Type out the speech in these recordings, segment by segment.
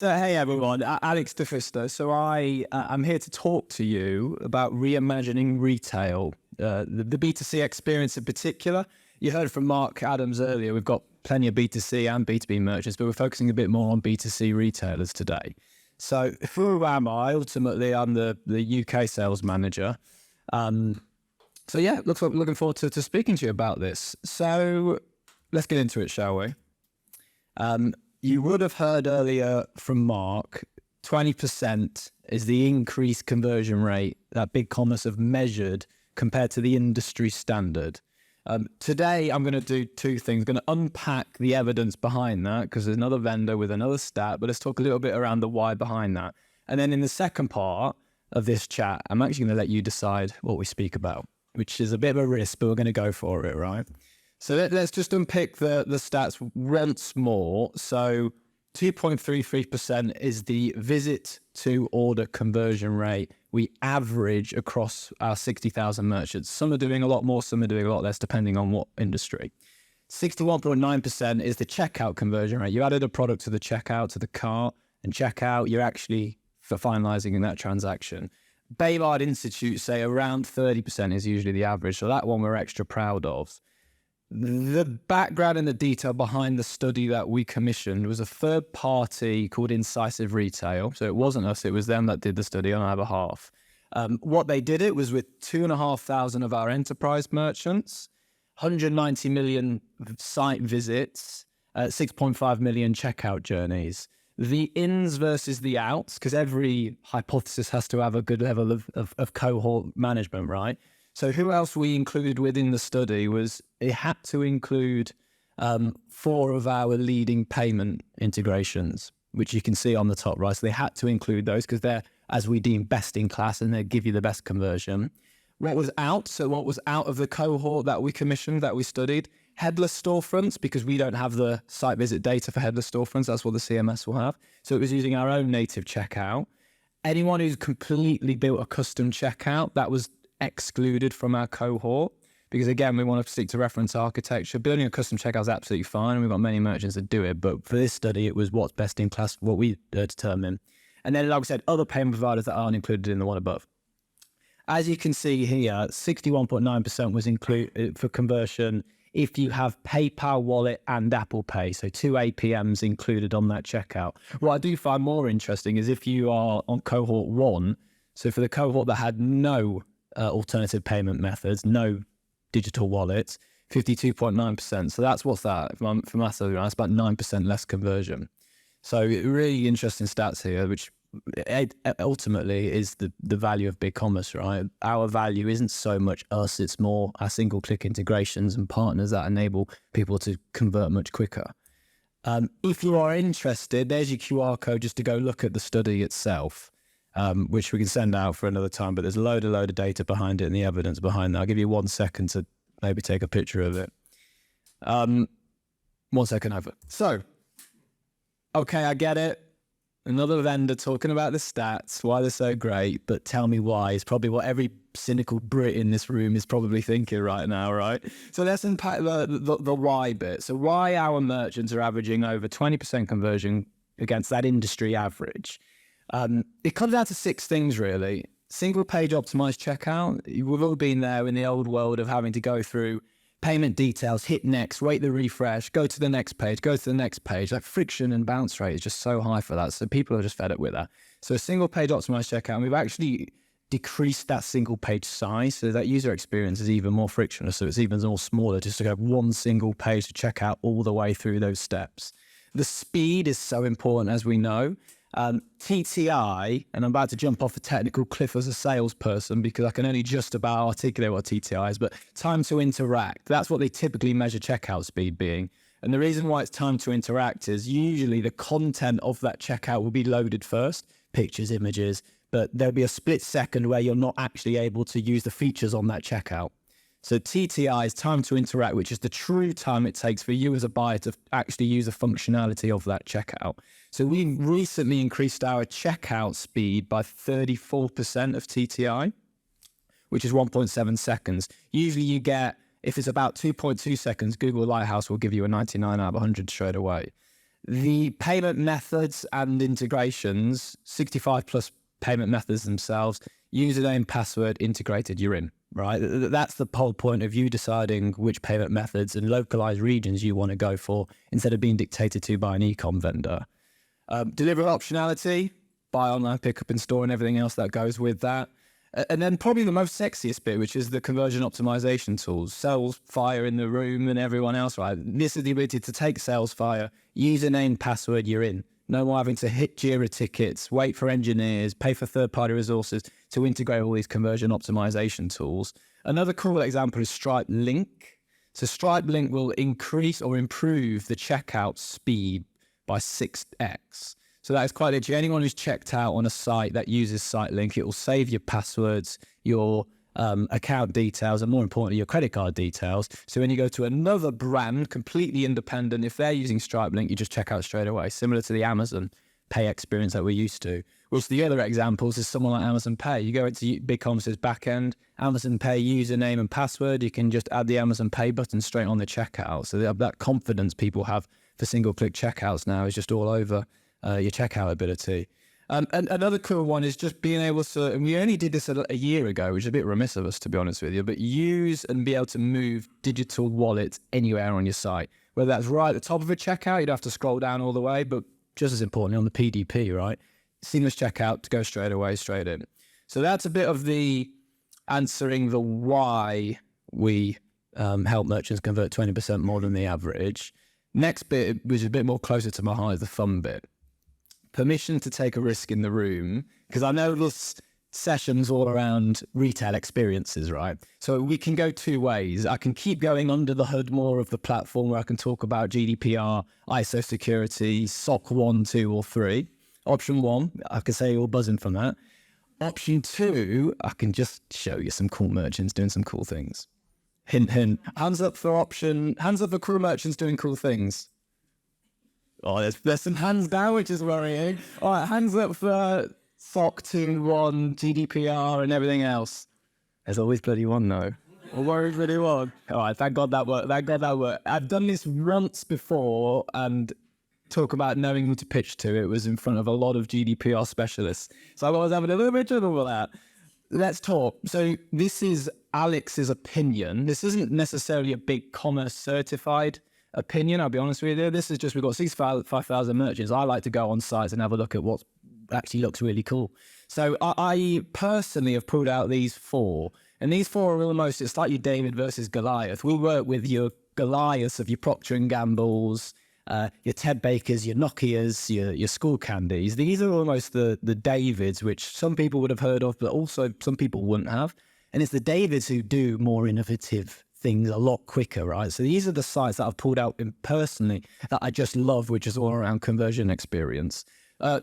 So, hey everyone, Alex de Fusto. So I'm here to talk to you about reimagining retail, the B2C experience in particular. You heard from Mark Adams earlier. We've got plenty of B2C and B2B merchants, but we're focusing a bit more on B2C retailers today. So who am I? Ultimately, I'm the UK sales manager. So yeah, looking forward to speaking to you about this. So let's get into it, shall we? You would have heard earlier from Mark, 20% is the increased conversion rate that BigCommerce have measured compared to the industry standard. Today, I'm going to do two things. I'm going to unpack the evidence behind that because there's another vendor with another stat, but let's talk a little bit around the why behind that. And then in the second part of this chat, I'm actually going to let you decide what we speak about, which is a bit of a risk, but we're going to go for it, right? So let's just unpick the stats once more. So 2.33% is the visit to order conversion rate we average across our 60,000 merchants. Some are doing a lot more, some are doing a lot less, depending on what industry. 61.9% is the checkout conversion rate. You added a product to the checkout, to the cart, and checkout, you're actually finalizing in that transaction. Baylard Institute say around 30% is usually the average, so that one we're extra proud of. The background and the detail behind the study that we commissioned was a third party called Incisive Retail. So it wasn't us, it was them that did the study on our behalf. What they did it was with 2,500 of our enterprise merchants, 190 million site visits, 6.5 million checkout journeys. The ins versus the outs, because every hypothesis has to have a good level of cohort management, right? So who else we included within the study was it had to include 4 of our leading payment integrations, which you can see on the top right. So they had to include those because they're, as we deem, best in class and they give you the best conversion. What was out? So what was out of the cohort that we commissioned, that we studied? Headless storefronts, because we don't have the site visit data for headless storefronts. That's what the CMS will have. So it was using our own native checkout. Anyone who's completely built a custom checkout, that was excluded from our cohort because, again, we want to stick to reference architecture. Building a custom checkout is absolutely fine, and we've got many merchants that do it, but for this study it was what's best in class, what we determined. And then, like I said, other payment providers that aren't included in the one above. As you can see here, 61.9% was included for conversion if you have PayPal Wallet and Apple Pay, so 2 APMs included on that checkout. What I do find more interesting is if you are on cohort 1, so for the cohort that had no alternative payment methods, no digital wallets, 52.9%. So what's that? From my side, that's about 9% less conversion. So really interesting stats here, which ultimately is the value of BigCommerce, right? Our value isn't so much us, it's more our single-click integrations and partners that enable people to convert much quicker. If you are interested, there's your QR code just to go look at the study itself. Which we can send out for another time, but there's a load of data behind it and the evidence behind that. I'll give you 1 second to maybe take a picture of it. 1 second over. So, okay, I get it. Another vendor talking about the stats, why they're so great, but tell me why. It's probably what every cynical Brit in this room is probably thinking right now, right? So let's unpack the why bit. So why our merchants are averaging over 20% conversion against that industry average. It comes down to 6 things, really. Single page optimized checkout. We've all been there in the old world of having to go through payment details, hit next, wait the refresh, go to the next page, go to the next page. That friction and bounce rate is just so high for that. So people are just fed up with that. So a single page optimized checkout, and we've actually decreased that single page size so that user experience is even more frictionless. So it's even more smaller just to have one single page to check out all the way through those steps. The speed is so important, as we know. TTI, and I'm about to jump off a technical cliff as a salesperson because I can only just about articulate what TTI is, but time to interact. That's what they typically measure checkout speed being. And the reason why it's time to interact is usually the content of that checkout will be loaded first, pictures, images, but there'll be a split second where you're not actually able to use the features on that checkout. So TTI is time to interact, which is the true time it takes for you as a buyer to actually use the functionality of that checkout. So we recently increased our checkout speed by 34% of TTI, which is 1.7 seconds. Usually you get, if it's about 2.2 seconds, Google Lighthouse will give you a 99 out of 100 straight away. The payment methods and integrations, 65 plus payment methods themselves, username, password, integrated, you're in, right? That's the whole point of you deciding which payment methods and localized regions you want to go for instead of being dictated to by an e-com vendor. Deliver optionality, buy online, pick up in store, and everything else that goes with that. And then probably the most sexiest bit, which is the conversion optimization tools, Salesfire in the room and everyone else, right? This is the ability to take Salesfire, username, password, you're in. No more having to hit Jira tickets, wait for engineers, pay for third-party resources to integrate all these conversion optimization tools. Another cool example is Stripe Link. So Stripe Link will increase or improve the checkout speed by 6x. So that is quite literally anyone who's checked out on a site that uses Site Link, it will save your passwords, your account details, and more importantly, your credit card details. So when you go to another brand, completely independent, if they're using Stripe Link, you just check out straight away, similar to the Amazon Pay experience that we're used to. Which the other examples is someone like Amazon Pay. You go into BigCommerce's backend, Amazon Pay username and password, you can just add the Amazon Pay button straight on the checkout. So that confidence people have for single-click checkouts now is just all over your checkout ability. And another cool one is just being able to, and we only did this a year ago, which is a bit remiss of us, to be honest with you, but use and be able to move digital wallets anywhere on your site. Whether that's right at the top of a checkout, you'd have to scroll down all the way, but just as importantly on the PDP, right? Seamless checkout to go straight away, straight in. So that's a bit of the answering the why we help merchants convert 20% more than the average. Next bit, which is a bit more closer to my heart, is the fun bit. Permission to take a risk in the room, because I know this session's all around retail experiences, right? So we can go two ways. I can keep going under the hood more of the platform where I can talk about GDPR, ISO security, SOC 1, 2, or 3. Option 1, I can say you're buzzing from that. Option 2, I can just show you some cool merchants doing some cool things. Hint, hint. Hands up for cool merchants doing cool things. Oh, there's some hands down, which is worrying. All right, hands up for SOC 2, 1, GDPR, and everything else. There's always bloody one, though. Always bloody one. All right, thank God that worked. Thank God that worked. I've done this once before, and talk about knowing who to pitch to. It was in front of a lot of GDPR specialists. So I was having a little bit of trouble with that. Let's talk. So this is Alex's opinion. This isn't necessarily a BigCommerce certified opinion, I'll be honest with you. This is just, we've got 65,000 merchants. I like to go on sites and have a look at what actually looks really cool. So I personally have pulled out these 4, and these 4 are almost, it's like your David versus Goliath. We work with your Goliaths of your Procter & Gamble's, your Ted Bakers, your Nokias, your School Candies. These are almost the Davids, which some people would have heard of, but also some people wouldn't have. And it's the Davids who do more innovative things a lot quicker, right? So these are the sites that I've pulled out in personally that I just love, which is all around conversion experience.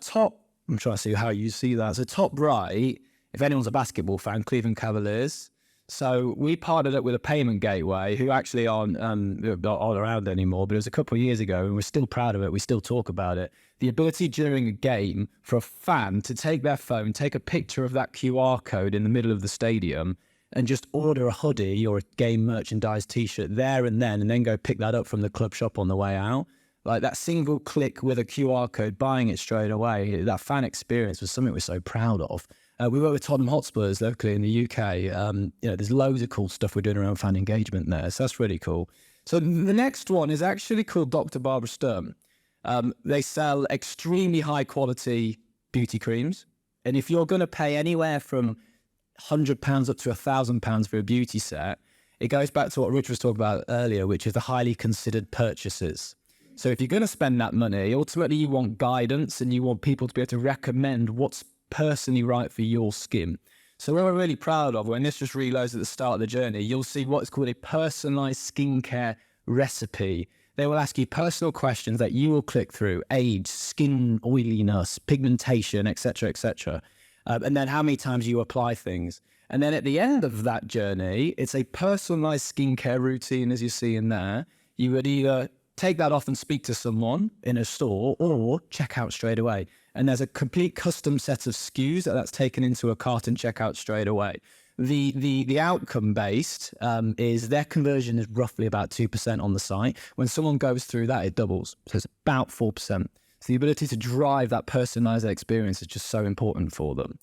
Top, I'm trying to see how you see that. So top right, if anyone's a basketball fan, Cleveland Cavaliers. So we partnered up with a payment gateway who actually aren't around anymore, but it was a couple of years ago and we're still proud of it. We still talk about it. The ability during a game for a fan to take their phone, take a picture of that QR code in the middle of the stadium and just order a hoodie or a game merchandise t-shirt there and then go pick that up from the club shop on the way out. Like that single click with a QR code, buying it straight away, that fan experience was something we're so proud of. We work with Tottenham Hotspurs locally in the UK. There's loads of cool stuff we're doing around fan engagement there. So that's really cool. So the next one is actually called Dr. Barbara Sturm. They sell extremely high quality beauty creams. And if you're going to pay anywhere from £100 up to £1,000 for a beauty set, it goes back to what Rich was talking about earlier, which is the highly considered purchases. So if you're going to spend that money, ultimately you want guidance and you want people to be able to recommend what's personally right for your skin. So what we're really proud of, when this just reloads at the start of the journey, you'll see what's called a personalized skincare recipe. They will ask you personal questions that you will click through: age, skin oiliness, pigmentation, etc., etc. And then how many times you apply things. And then at the end of that journey, it's a personalized skincare routine, as you see in there. You would either take that off and speak to someone in a store or check out straight away. And there's a complete custom set of SKUs that's taken into a cart and check out straight away. The outcome based is their conversion is roughly about 2% on the site. When someone goes through that, it doubles. So it's about 4%. So the ability to drive that personalized experience is just so important for them.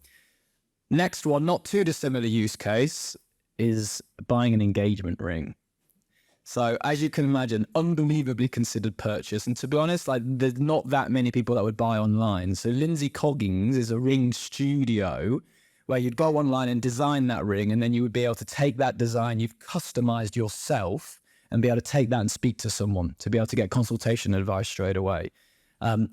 Next one, not too dissimilar use case, is buying an engagement ring. So as you can imagine, unbelievably considered purchase. And to be honest, like there's not that many people that would buy online. So Lindsay Coggins is a ring studio where you'd go online and design that ring, and then you would be able to take that design you've customized yourself and be able to take that and speak to someone to be able to get consultation advice straight away.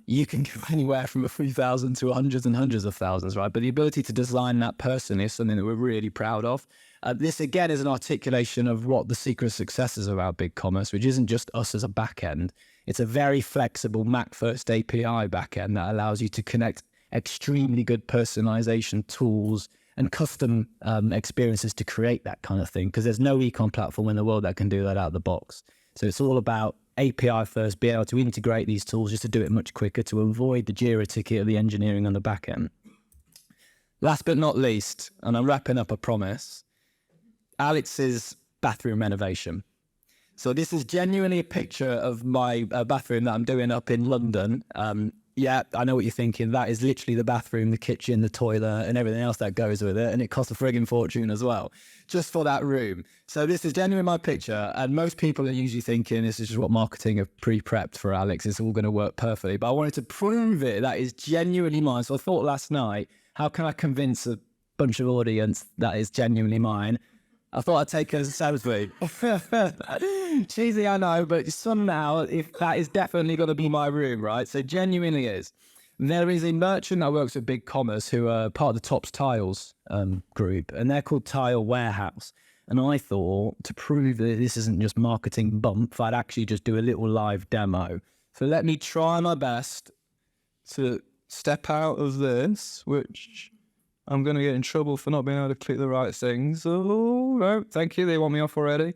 You can go anywhere from a few thousand to hundreds and hundreds of thousands, right? But the ability to design that person is something that we're really proud of. This, again, is an articulation of what the secret success is about BigCommerce, which isn't just us as a backend. It's a very flexible Mac-first API backend that allows you to connect extremely good personalization tools and custom experiences to create that kind of thing, because there's no ecom platform in the world that can do that out of the box. So it's all about API first, be able to integrate these tools just to do it much quicker, to avoid the Jira ticket of the engineering on the back end. Last but not least, and I'm wrapping up, I promise, Alex's bathroom renovation. So this is genuinely a picture of my bathroom that I'm doing up in London. Yeah, I know what you're thinking. That is literally the bathroom, the kitchen, the toilet, and everything else that goes with it. And it costs a frigging fortune as well, just for that room. So this is genuinely my picture. And most people are usually thinking this is just what marketing have pre-prepped for Alex. It's all going to work perfectly. But I wanted to prove it. That is genuinely mine. So I thought last night, how can I convince a bunch of audience that is genuinely mine? I thought I'd take a selfie. Cheesy, I know, but somehow if that is definitely going to be my room, right? So genuinely is. There is a merchant that works with BigCommerce who are part of the Tops Tiles group, and they're called Tile Warehouse. And I thought, to prove that this isn't just marketing bump, I'd actually just do a little live demo. So let me try my best to step out of this, which I'm going to get in trouble for not being able to click the right things. Oh, no, thank you. They want me off already.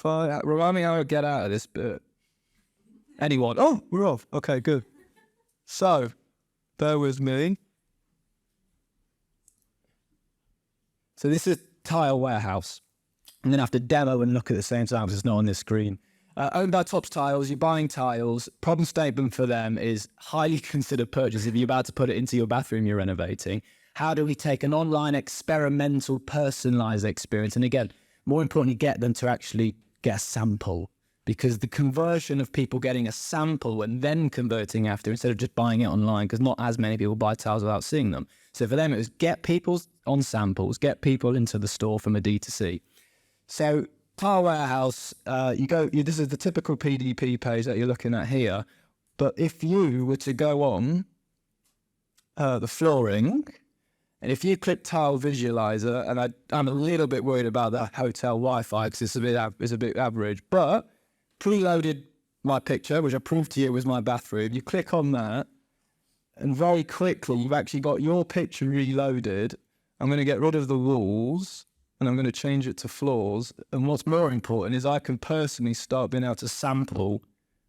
Remind me how to get out of this bit. Anyone? Oh, we're off. Okay, good. So, bear with me. So this is Tile Warehouse. I'm going to have to demo and look at the same time because it's not on this screen. Owned by Tops Tiles, you're buying tiles. Problem statement for them is highly considered purchase if you're about to put it into your bathroom you're renovating. How do we take an online experimental personalized experience? And again, more importantly, get them to actually get a sample, because the conversion of people getting a sample and then converting after, instead of just buying it online, because not as many people buy tiles without seeing them. So for them, it was get people on samples, get people into the store from a D2C. So Tile Warehouse, this is the typical PDP page that you're looking at here. But if you were to go on the flooring, and if you click Tile Visualizer, and I'm a little bit worried about that hotel Wi-Fi because it's a bit average, but preloaded my picture, which I proved to you was my bathroom. You click on that, and very quickly you've actually got your picture reloaded. I'm going to get rid of the walls, and I'm going to change it to floors. And what's more important is I can personally start being able to sample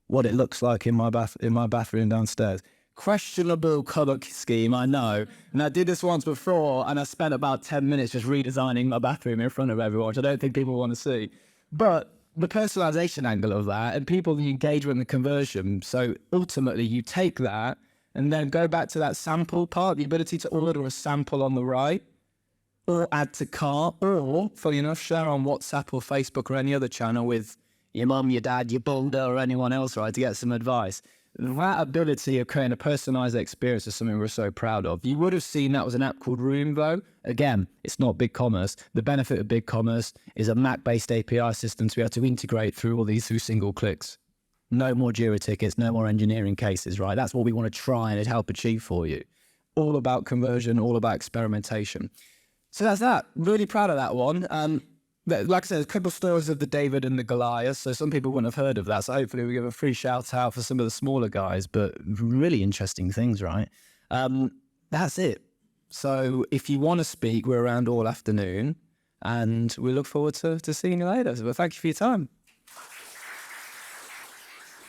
what it looks like in my bathroom downstairs. Questionable colour scheme, I know. And I did this once before, and I spent about 10 minutes just redesigning my bathroom in front of everyone, which I don't think people want to see. But the personalization angle of that, and people, the engagement and the conversion. So ultimately, you take that and then go back to that sample part, the ability to order a sample on the right, or add to cart, or, funny enough, share on WhatsApp or Facebook or any other channel with your mum, your dad, your builder, or anyone else, right, to get some advice. That ability of creating a personalized experience is something we're so proud of. You would have seen that was an app called Room, though. Again, it's not BigCommerce. The benefit of BigCommerce is a Mac-based API system to be able to integrate through all these through single clicks. No more Jira tickets, no more engineering cases, right? That's what we want to try and help achieve for you. All about conversion, all about experimentation. So that's that. Really proud of that one. Like I said, there's a couple of stories of the David and the Goliath, so some people wouldn't have heard of that. So hopefully we give a free shout out for some of the smaller guys, but really interesting things, right? That's it. So if you want to speak, we're around all afternoon, and we look forward to seeing you later. So thank you for your time.